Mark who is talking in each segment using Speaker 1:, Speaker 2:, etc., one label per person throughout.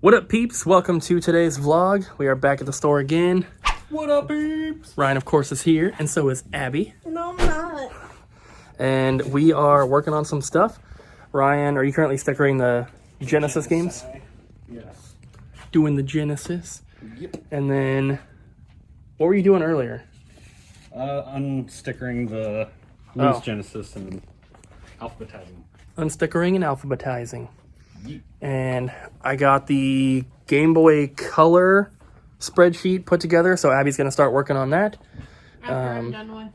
Speaker 1: What up, peeps? Welcome to today's vlog. We are back at the store again.
Speaker 2: What up, peeps?
Speaker 1: Ryan, of course, is here, and so is Abby.
Speaker 3: No, I'm not.
Speaker 1: And we are working on some stuff. Ryan, are you currently stickering the Genesis games?
Speaker 2: Yes.
Speaker 1: Doing the Genesis.
Speaker 2: Yep.
Speaker 1: And then, what were you doing earlier?
Speaker 2: Unstickering the loose Genesis and alphabetizing.
Speaker 1: Unstickering and alphabetizing.
Speaker 2: Yep.
Speaker 1: And I got the Game Boy Color spreadsheet put together, so Abby's going to start working on that.
Speaker 3: After I'm done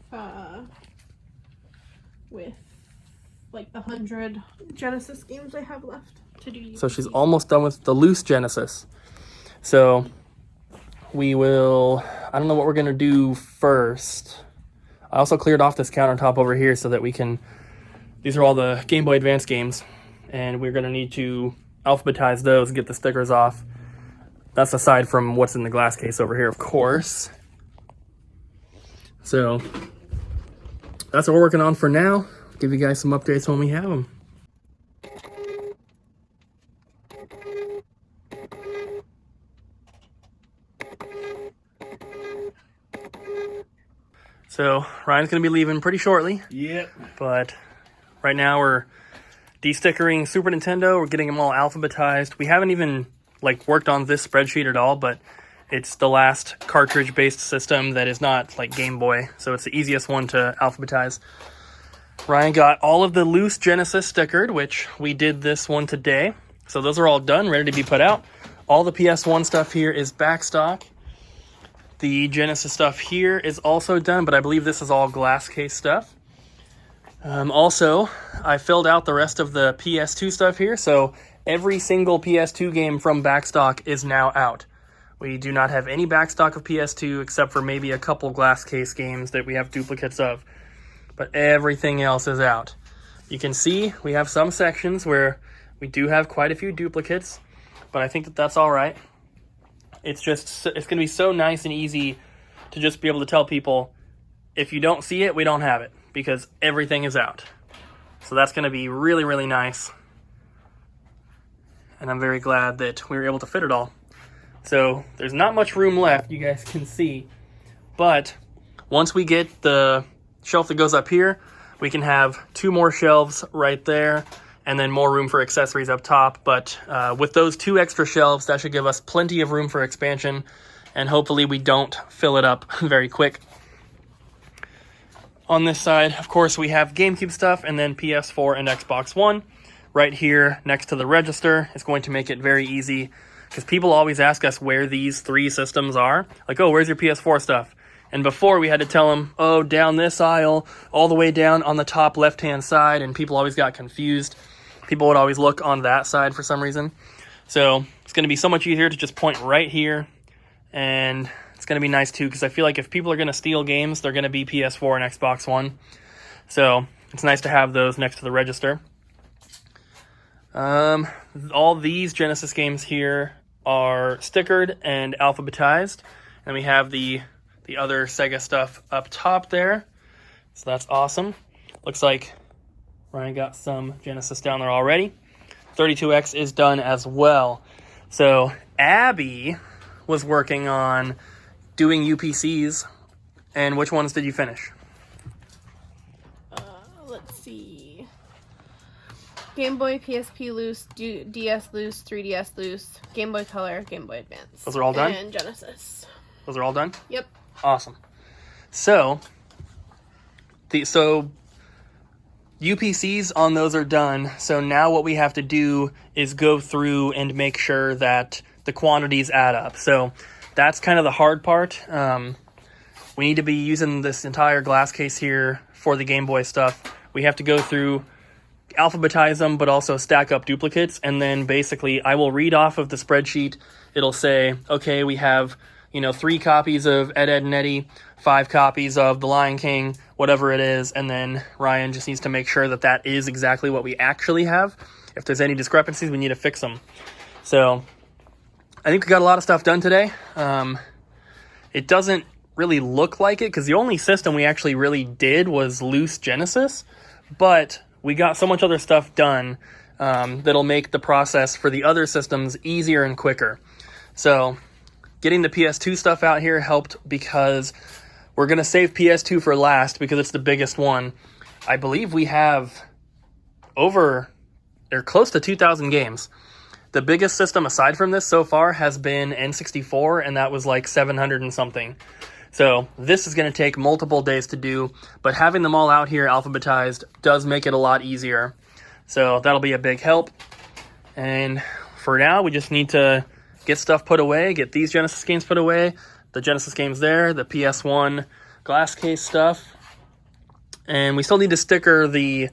Speaker 3: with like the 100 Genesis games I have left to do.
Speaker 1: So she's almost done with the loose Genesis. So we will, I don't know what we're going to do first. I also cleared off this countertop over here so that we can, these are all the Game Boy Advance games, and we're going to need to alphabetize those and get the stickers off. That's aside from what's in the glass case over here, of course. So that's what we're working on for now. Give you guys some updates when we have them. So Ryan's going to be leaving pretty shortly.
Speaker 2: Yep.
Speaker 1: But right now we're de-stickering Super Nintendo. We're getting them all alphabetized. We haven't even worked on this spreadsheet at all, but it's the last cartridge-based system that is not like Game Boy, so it's the easiest one to alphabetize. Ryan got all of the loose Genesis stickered, which we did this one today. So those are all done, ready to be put out. All the PS1 stuff here is back stock. The Genesis stuff here is also done, but I believe this is all glass case stuff. Also, I filled out the rest of the PS2 stuff here, so every single PS2 game from backstock is now out. We do not have any backstock of PS2 except for maybe a couple glass case games that we have duplicates of, but everything else is out. You can see we have some sections where we do have quite a few duplicates, but I think that that's all right. It's going to be so nice and easy to just be able to tell people, if you don't see it, we don't have it, because everything is out. So that's going to be really, really nice. And I'm very glad that we were able to fit it all. So there's not much room left, you guys can see. But once we get the shelf that goes up here, we can have 2 more shelves right there, and then more room for accessories up top. But with those 2 extra shelves, that should give us plenty of room for expansion, and hopefully we don't fill it up very quick. On this side, of course, we have GameCube stuff, and then PS4 and Xbox One. Right here next to the register is going to make it very easy, because people always ask us where these 3 systems are. Like, oh, where's your PS4 stuff? And before we had to tell them, oh, down this aisle, all the way down on the top left-hand side, and people always got confused. People would always look on that side for some reason. So it's going to be so much easier to just point right here, and it's going to be nice too, because I feel like if people are going to steal games, they're going to be PS4 and Xbox One. So it's nice to have those next to the register. All these Genesis games here are stickered and alphabetized, and we have the other Sega stuff up top there, so that's awesome. Looks like Ryan got some Genesis down there already. 32X is done as well. So Abby was working on doing UPCs, and which ones did you finish?
Speaker 3: Let's see. Game Boy, PSP loose, DS loose, 3DS loose, Game Boy Color, Game Boy Advance.
Speaker 1: Those are all done?
Speaker 3: And Genesis.
Speaker 1: Those are all done?
Speaker 3: Yep.
Speaker 1: Awesome. So UPCs on those are done. So now what we have to do is go through and make sure that the quantities add up. So that's kind of the hard part. We need to be using this entire glass case here for the Game Boy stuff. We have to go through, alphabetize them, but also stack up duplicates. And then basically I will read off of the spreadsheet. It'll say, okay, we have 3 copies of Ed, Ed, and Eddie, 5 copies of The Lion King, whatever it is, and then Ryan just needs to make sure that that is exactly what we actually have. If there's any discrepancies, we need to fix them. So I think we got a lot of stuff done today. It doesn't really look like it, because the only system we actually really did was loose Genesis, but we got so much other stuff done that'll make the process for the other systems easier and quicker. So getting the PS2 stuff out here helped because we're going to save PS2 for last because it's the biggest one. I believe we have they're close to 2,000 games. The biggest system aside from this so far has been N64, and that was like 700 and something. So this is going to take multiple days to do, but having them all out here alphabetized does make it a lot easier. So that'll be a big help. And for now, we just need to get stuff put away, get these Genesis games put away, the Genesis games there, the PS1 glass case stuff. And we still need to sticker the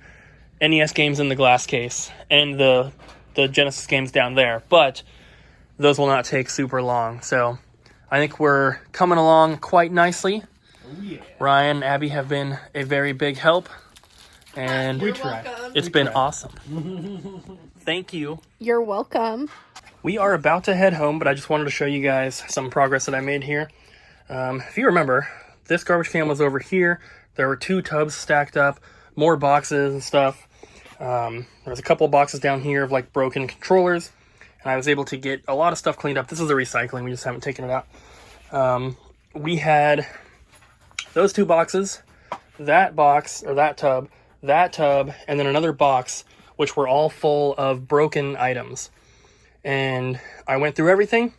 Speaker 1: NES games in the glass case and the Genesis games down there, but those will not take super long. So I think we're coming along quite nicely.
Speaker 2: Oh, yeah.
Speaker 1: Ryan, Abby have been a very big help, and it's been awesome. Thank you.
Speaker 3: You're welcome.
Speaker 1: We are about to head home, but I just wanted to show you guys some progress that I made here. If you remember, this garbage can was over here. There were 2 tubs stacked up, more boxes and stuff. There's a couple boxes down here of like broken controllers, and I was able to get a lot of stuff cleaned up. This is the recycling, we just haven't taken it out. We had those 2 boxes, that box, or that tub, and then another box, which were all full of broken items. And I went through everything.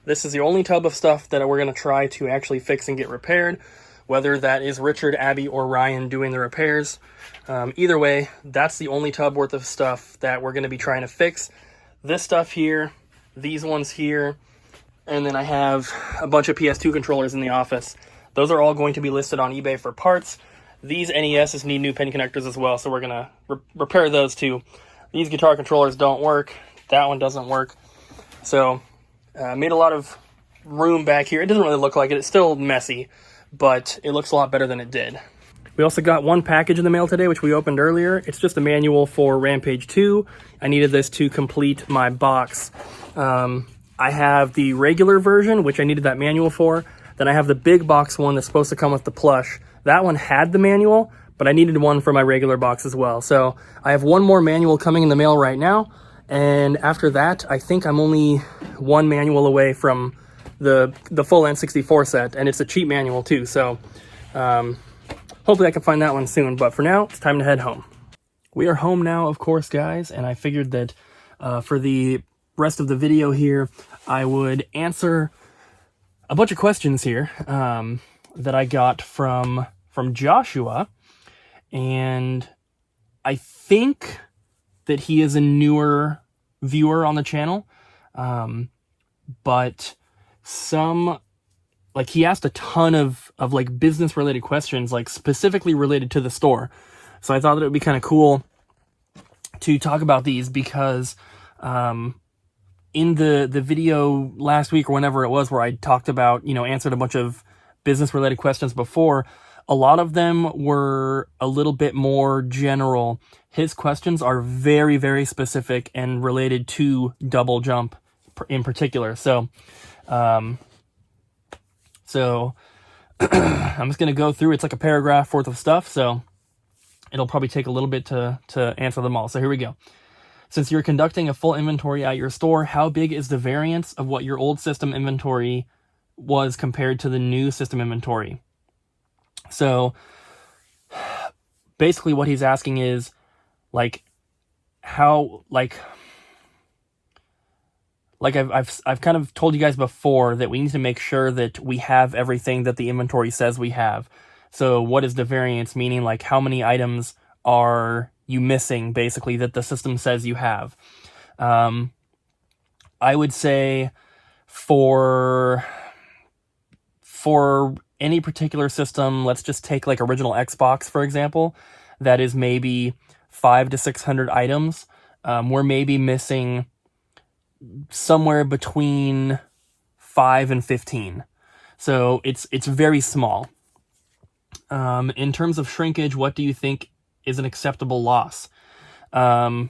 Speaker 1: This is the only tub of stuff that we're going to try to actually fix and get repaired, whether that is Richard, Abby, or Ryan doing the repairs. Either way, that's the only tub worth of stuff that we're going to be trying to fix. This stuff here, these ones here, and then I have a bunch of PS2 controllers in the office. Those are all going to be listed on eBay for parts. These NESs need new pin connectors as well, so we're going to repair those too. These guitar controllers don't work. That one doesn't work. So, made a lot of room back here. It doesn't really look like it. It's still messy, but it looks a lot better than it did. We also got one package in the mail today, which we opened earlier. It's just a manual for Rampage 2. I needed this to complete my box. I have the regular version, which I needed that manual for. Then I have the big box one that's supposed to come with the plush. That one had the manual, but I needed one for my regular box as well. So I have one more manual coming in the mail right now. And after that, I think I'm only one manual away from the full N64 set. And it's a cheap manual too. So hopefully I can find that one soon. But for now, it's time to head home. We are home now, of course, guys. And I figured that for the rest of the video here, I would answer a bunch of questions here that I got from Joshua. And I think that he is a newer viewer on the channel, but he asked a ton of like business related questions, like specifically related to the store. So I thought that it would be kind of cool to talk about these because in the video last week or whenever it was where I talked about, answered a bunch of business related questions before, a lot of them were a little bit more general. His questions are very, very specific and related to Double Jump in particular. So I'm just going to go through. It's like a paragraph worth of stuff, so it'll probably take a little bit to answer them all. So here we go. Since you're conducting a full inventory at your store, how big is the variance of what your old system inventory was compared to the new system inventory? So basically what he's asking is how I've kind of told you guys before that we need to make sure that we have everything that the inventory says we have. So what is the variance, meaning like how many items are you missing basically that the system says you have? I would say for any particular system, let's just take like original Xbox, for example, that is maybe 500 to 600 items. We're maybe missing somewhere between 5 and 15. So it's very small. In terms of shrinkage, what do you think is an acceptable loss? That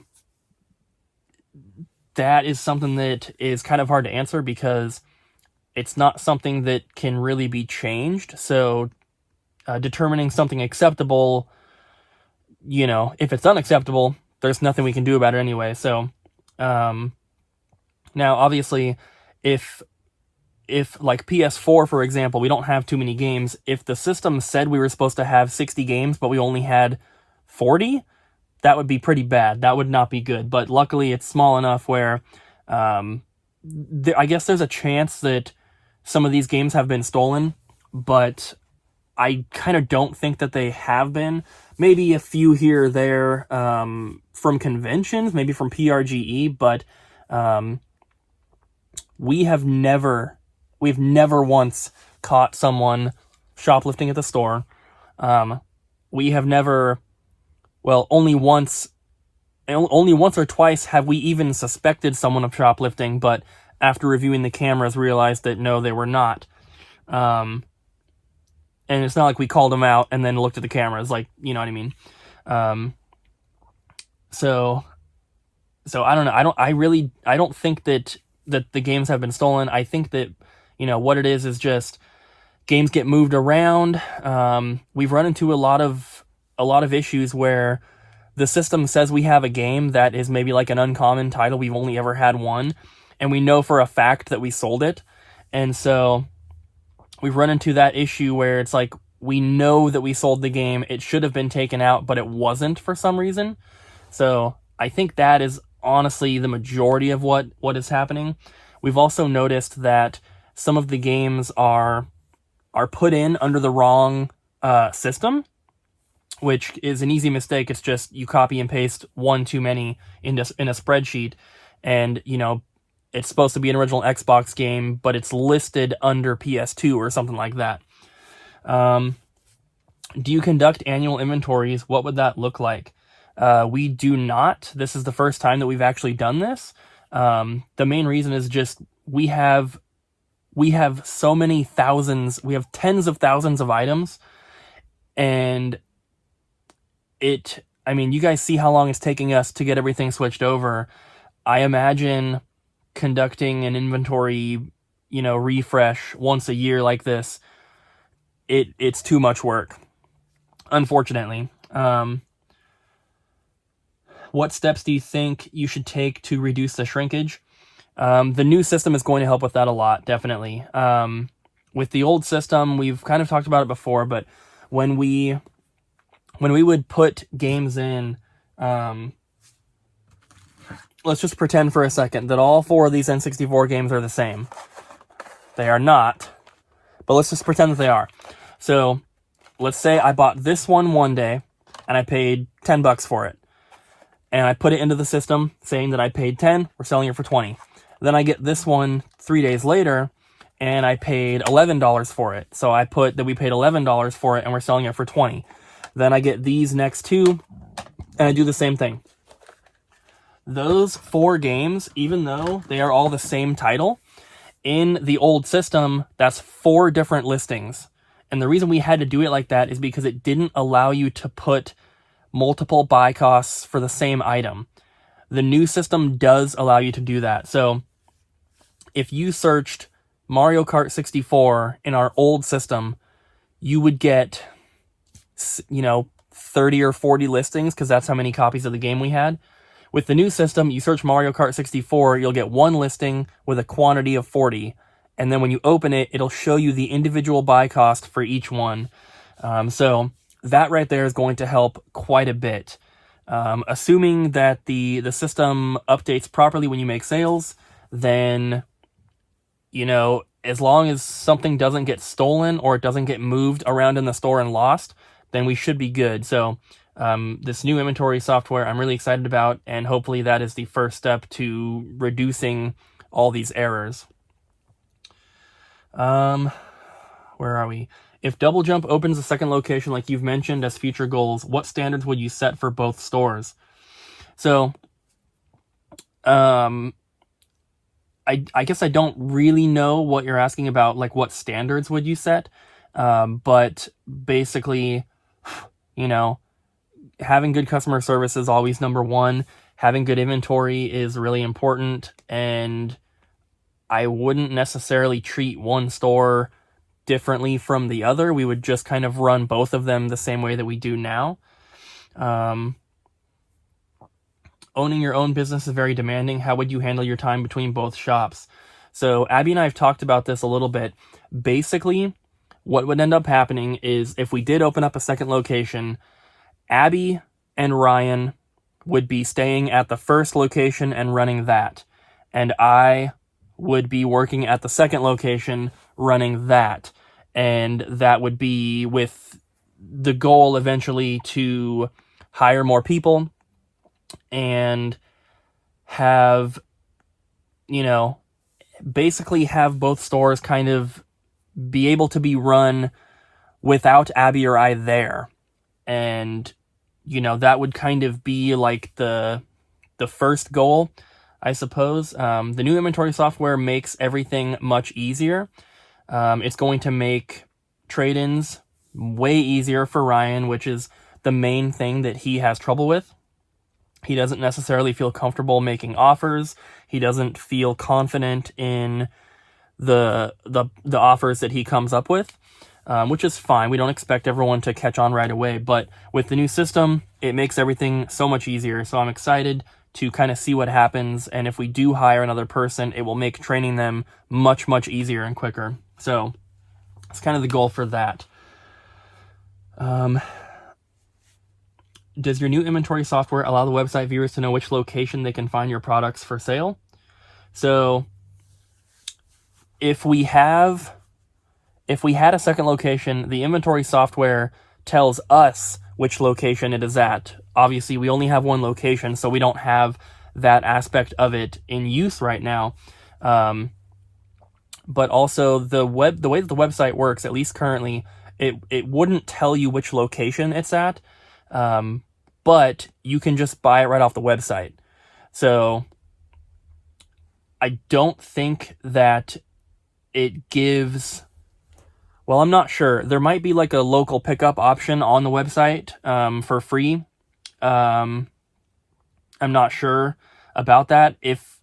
Speaker 1: is something that is kind of hard to answer because it's not something that can really be changed. So determining something acceptable, if it's unacceptable, there's nothing we can do about it anyway. So now obviously if like PS4, for example, we don't have too many games. If the system said we were supposed to have 60 games, but we only had 40, that would be pretty bad. That would not be good. But luckily, it's small enough where I guess there's a chance that some of these games have been stolen, but I kind of don't think that they have been. Maybe a few here or there from conventions, maybe from PRGE, but we've never once caught someone shoplifting at the store. We have never, well, only once or twice have we even suspected someone of shoplifting, but after reviewing the cameras realized that no, they were not. And it's not like we called them out and then looked at the cameras, like, you know what I mean? So I don't know. I don't think that the games have been stolen. I think that, what it is just games get moved around. We've run into a lot of issues where the system says we have a game that is maybe like an uncommon title. We've only ever had one, and we know for a fact that we sold it. And so we've run into that issue where it's like, we know that we sold the game. It should have been taken out, but it wasn't for some reason. So I think that is honestly the majority of what is happening. We've also noticed that some of the games are put in under the wrong system, which is an easy mistake. It's just you copy and paste one too many in a spreadsheet, and it's supposed to be an original Xbox game, but it's listed under PS2 or something like that. Do you conduct annual inventories? What would that look like? We do not. This is the first time that we've actually done this. The main reason is just we have so many thousands. We have tens of thousands of items, and you guys see how long it's taking us to get everything switched over. I imagine conducting an inventory, refresh once a year like this, it's too much work, unfortunately. What steps do you think you should take to reduce the shrinkage? The new system is going to help with that a lot, definitely. With the old system, we've kind of talked about it before, but when we would put games in, let's just pretend for a second that all 4 of these N64 games are the same. They are not, but let's just pretend that they are. So let's say I bought this one day and I paid $10 for it. And I put it into the system saying that I paid 10, we're selling it for 20. Then I get this one 3 days later and I paid $11 for it. So I put that we paid $11 for it and we're selling it for 20. Then I get these next 2 and I do the same thing. Those 4 games, even though they are all the same title, in the old system, that's 4 different listings. And the reason we had to do it like that is because it didn't allow you to put multiple buy costs for the same item. The new system does allow you to do that. So if you searched Mario Kart 64 in our old system, you would get 30 or 40 listings, because that's how many copies of the game we had. With the new system, you search Mario Kart 64, you'll get 1 listing with a quantity of 40. And then when you open it, it'll show you the individual buy cost for each one. So that right there is going to help quite a bit. Assuming that the system updates properly when you make sales, then, as long as something doesn't get stolen or it doesn't get moved around in the store and lost, then we should be good. So this new inventory software I'm really excited about, and hopefully that is the first step to reducing all these errors. Where are we? If Double Jump opens a second location like you've mentioned as future goals, what standards would you set for both stores? So, I guess I don't really know what you're asking about, like what standards would you set? But basically, having good customer service is always number one. Having good inventory is really important, and I wouldn't necessarily treat one store differently from the other. We would just kind of run both of them the same way that we do now. owning your own business is very demanding. How would you handle your time between both shops? So Abby and I have talked about this a little bit. Basically, what would end up happening is if we did open up a second location, Abby and Ryan would be staying at the first location and running that. And I would be working at the second location running that. And that would be with the goal eventually to hire more people and have, basically have both stores kind of be able to be run without Abby or I there. And, that would kind of be like the first goal, I suppose. The new inventory software makes everything much easier. It's going to make trade-ins way easier for Ryan, which is the main thing that he has trouble with. He doesn't necessarily feel comfortable making offers. He doesn't feel confident in the offers that he comes up with, which is fine. We don't expect everyone to catch on right away, but with the new system, it makes everything so much easier. So I'm excited to kind of see what happens, and if we do hire another person, it will make training them much, much easier and quicker. So it's kind of the goal for that. Does your new inventory software allow the website viewers to know which location they can find your products for sale? So if we had a second location, the inventory software tells us which location it is at. Obviously, we only have one location, so we don't have that aspect of it in use right now. But also the way that the website works, at least currently, it wouldn't tell you which location it's at, but you can just buy it right off the website. So I don't think that it gives... Well, I'm not sure. There might be like a local pickup option on the website for free. I'm not sure about that. If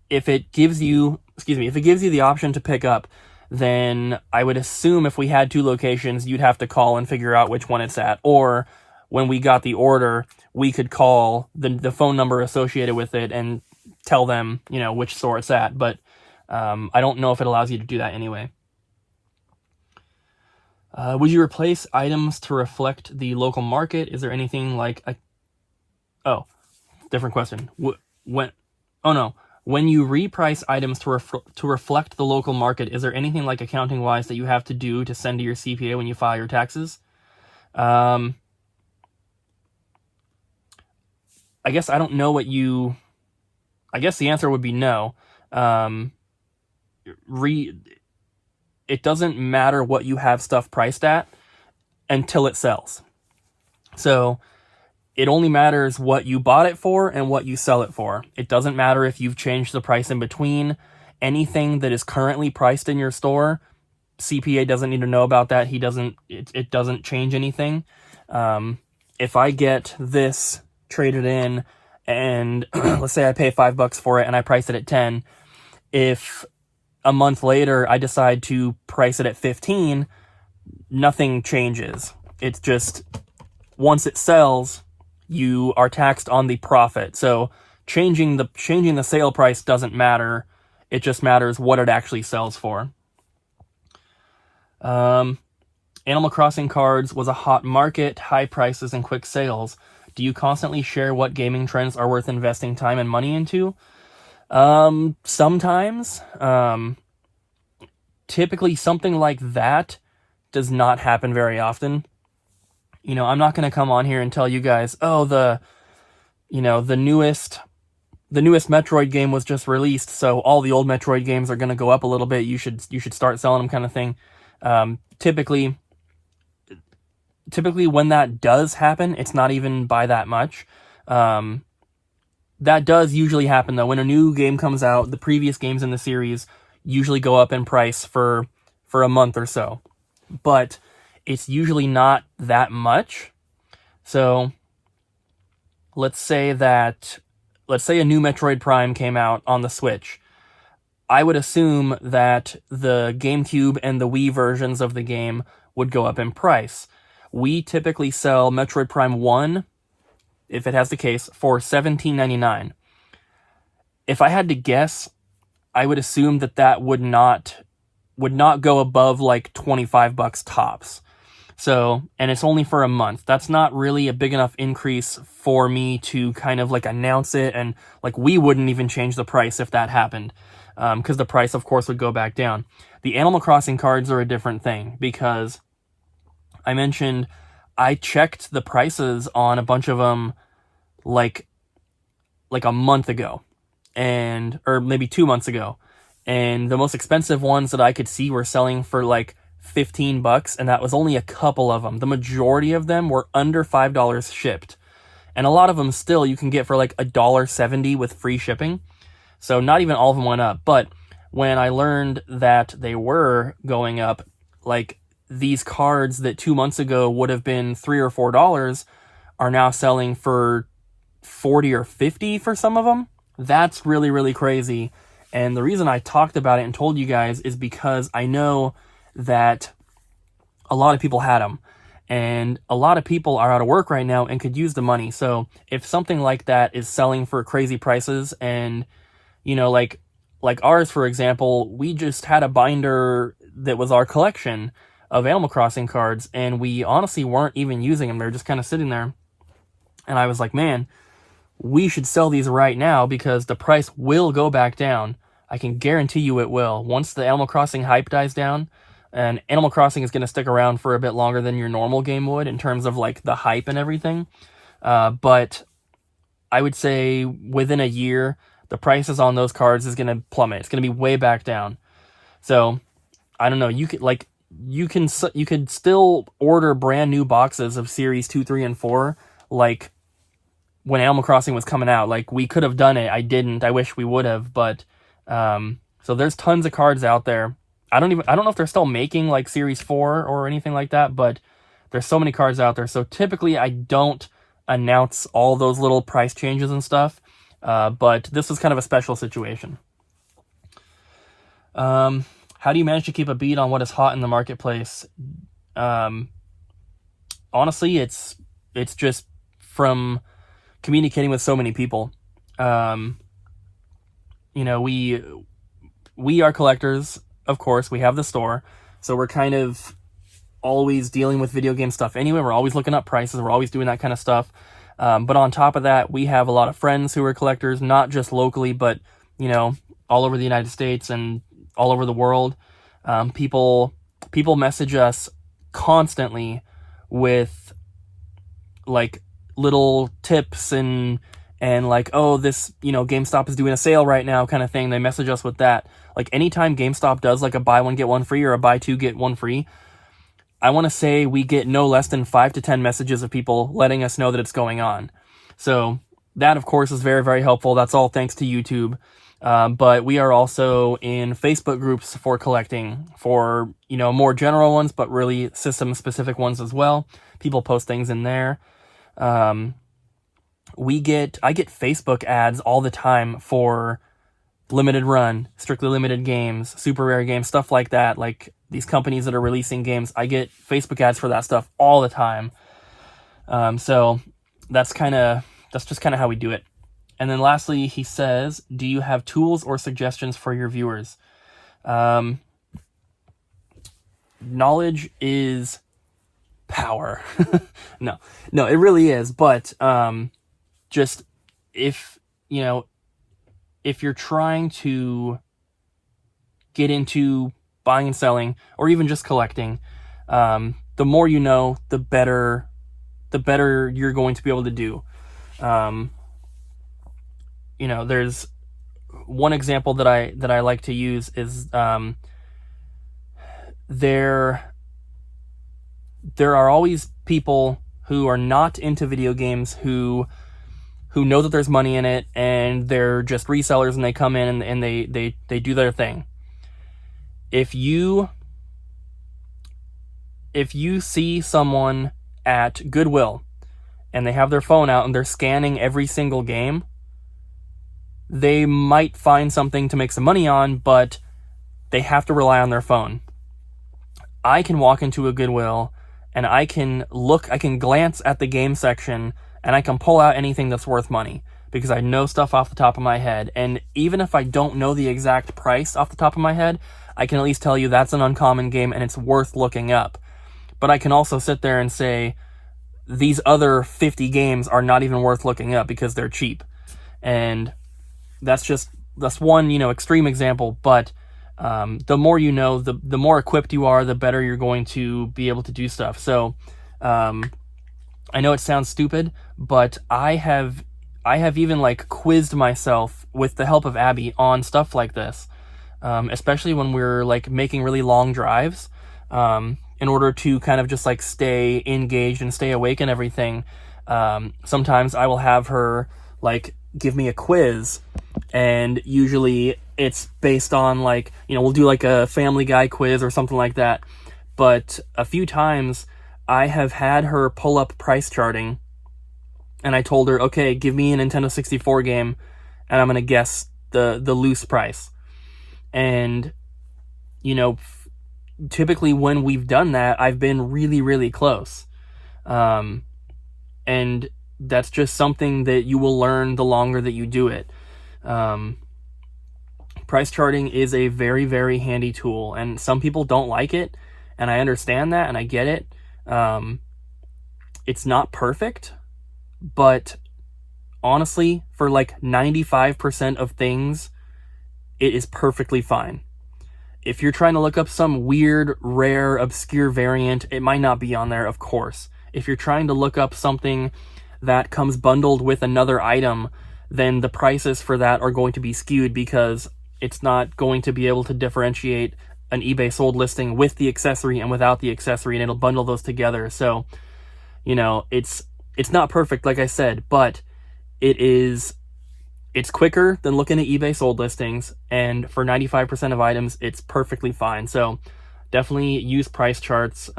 Speaker 1: it gives you, the option to pick up, then I would assume if we had two locations, you'd have to call and figure out which one it's at. Or when we got the order, we could call the phone number associated with it and tell them, which store it's at. But I don't know if it allows you to do that anyway. Would you replace items to reflect the local market? Is there anything like different question. When you reprice items to reflect the local market, is there anything like accounting wise that you have to do to send to your CPA when you file your taxes? I guess I don't know I guess the answer would be no. It doesn't matter what you have stuff priced at until it sells. So it only matters what you bought it for and what you sell it for. It doesn't matter if you've changed the price in between. Anything that is currently priced in your store, CPA doesn't need to know about that. It doesn't change anything. If I get this traded in and let's say I pay $5 for it and I price it at 10, if a month later I decide to price it at 15, nothing changes. It's just once it sells, you are taxed on the profit. So changing the sale price doesn't matter. It just matters what it actually sells for. Animal Crossing cards was a hot market, high prices and quick sales. Do you constantly share what gaming trends are worth investing time and money into? Sometimes. Typically something like that does not happen very often. I'm not going to come on here and tell you guys, the newest Metroid game was just released, so all the old Metroid games are going to go up a little bit. You should start selling them, kind of thing. Typically when that does happen, it's not even by that much. That does usually happen though. When a new game comes out, the previous games in the series usually go up in price for a month or so, but it's usually not that much. So let's say a new Metroid Prime came out on the Switch. I would assume that the GameCube and the Wii versions of the game would go up in price. We typically sell Metroid Prime 1 if it has the case, for $17.99. If I had to guess, I would assume that would not go above like $25 tops. So, and it's only for a month. That's not really a big enough increase for me to kind of like announce it, and like we wouldn't even change the price if that happened, because the price, of course, would go back down. The Animal Crossing cards are a different thing, because I mentioned I checked the prices on a bunch of them like a month ago, or maybe 2 months ago, and the most expensive ones that I could see were selling for like $15, and that was only a couple of them. The majority of them were under $5 shipped, and a lot of them still you can get for like $1.70 with free shipping. So not even all of them went up. But when I learned that they were going up, like these cards that 2 months ago would have been $3 or $4 are now selling for $40 or $50 for some of them. That's really, really crazy. And the reason I talked about it and told you guys is because I know that a lot of people had them, and a lot of people are out of work right now and could use the money. So if something like that is selling for crazy prices, and you know, like ours, for example, we just had a binder that was our collection of Animal Crossing cards, and we honestly weren't even using them. They're just kind of sitting there. And I was like, man, we should sell these right now, because the price will go back down. I can guarantee you it will. Once the Animal Crossing hype dies down, and Animal Crossing is going to stick around for a bit longer than your normal game would in terms of like the hype and everything. But I would say within a year, the prices on those cards is going to plummet. It's going to be way back down. So I don't know. You could still order brand new boxes of Series 2, 3, and 4, like when Animal Crossing was coming out. Like, we could have done it. I didn't. I wish we would have. But so there's tons of cards out there. I don't know if they're still making like Series 4 or anything like that, but there's so many cards out there. So typically I don't announce all those little price changes and stuff. But this was kind of a special situation. How do you manage to keep a bead on what is hot in the marketplace? Honestly, it's just from communicating with so many people. You know, we are collectors, of course. We have the store, so we're kind of always dealing with video game stuff anyway. We're always looking up prices. We're always doing that kind of stuff. But on top of that, we have a lot of friends who are collectors, not just locally, but, you know, all over the United States and all over the world. People message us constantly with like little tips and like, oh, this, you know, GameStop is doing a sale right now kind of thing. They message us with that. Like, anytime GameStop does like a buy one, get one free, or a buy two, get one free, I want to say we get no less than 5 to 10 messages of people letting us know that it's going on. So that, of course, is very, very helpful. That's all thanks to YouTube. But we are also in Facebook groups for collecting, for, you know, more general ones, but really system specific ones as well. People post things in there. I get Facebook ads all the time for limited run, strictly limited games, super rare games, stuff like that. Like these companies that are releasing games, I get Facebook ads for that stuff all the time. So that's just kind of how we do it. And then lastly, he says, do you have tools or suggestions for your viewers? Knowledge is power. No, it really is. But just if you're trying to get into buying and selling, or even just collecting, the more you know, the better you're going to be able to do. You know, there's one example that I like to use is there are always people who are not into video games who know that there's money in it, and they're just resellers, and they come in and they do their thing. If you see someone at Goodwill and they have their phone out and they're scanning every single game, they might find something to make some money on, but they have to rely on their phone. I can walk into a Goodwill and I can glance at the game section and I can pull out anything that's worth money because I know stuff off the top of my head. And even if I don't know the exact price off the top of my head, I can at least tell you that's an uncommon game and it's worth looking up. But I can also sit there and say, these other 50 games are not even worth looking up because they're cheap. And that's one, extreme example, but the more you know, the more equipped you are, the better you're going to be able to do stuff. So I know it sounds stupid, but I have even like quizzed myself with the help of Abby on stuff like this, especially when we're like making really long drives, in order to kind of just like stay engaged and stay awake and everything. Sometimes I will have her like give me a quiz, and usually it's based on like, we'll do like a Family Guy quiz or something like that. But a few times I have had her pull up price charting, and I told her, okay, give me a Nintendo 64 game, and I'm going to guess the loose price. And, typically when we've done that, I've been really, really close. And that's just something that you will learn the longer that you do it. Price charting is a very, very handy tool, and some people don't like it, and I understand that, and I get it. It's not perfect, but honestly, for like 95% of things, it is perfectly fine. If you're trying to look up some weird, rare, obscure variant, it might not be on there, of course. If you're trying to look up something that comes bundled with another item, then the prices for that are going to be skewed because it's not going to be able to differentiate an eBay sold listing with the accessory and without the accessory, and it'll bundle those together. So, it's not perfect, like I said, but it's quicker than looking at eBay sold listings, and for 95% of items, it's perfectly fine. So definitely use price charts.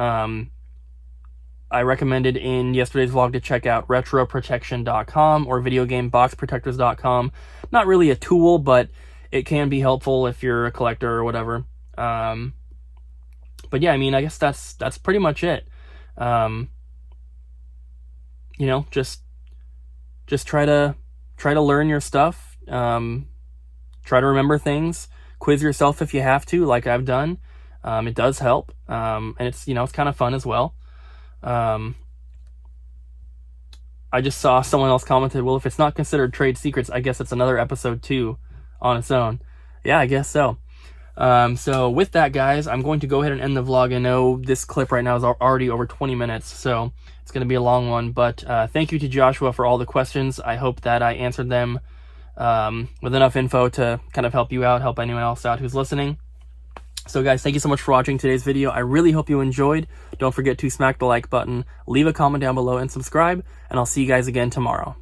Speaker 1: I recommended in yesterday's vlog to check out retroprotection.com or videogameboxprotectors.com. Not really a tool, but it can be helpful if you're a collector or whatever. But yeah, I guess that's pretty much it. Just try to learn your stuff. Try to remember things. Quiz yourself if you have to, like I've done. It does help. And it's kind of fun as well. I just saw someone else commented, well, if it's not considered trade secrets, I guess it's another episode 2 on its own. Yeah, I guess so. So with that, guys, I'm going to go ahead and end the vlog. I know this clip right now is already over 20 minutes, so it's going to be a long one, but thank you to Joshua for all the questions. I hope that I answered them with enough info to kind of help you out, help anyone else out who's listening. So guys, thank you so much for watching today's video. I really hope you enjoyed. Don't forget to smack the like button, leave a comment down below, and subscribe, and I'll see you guys again tomorrow.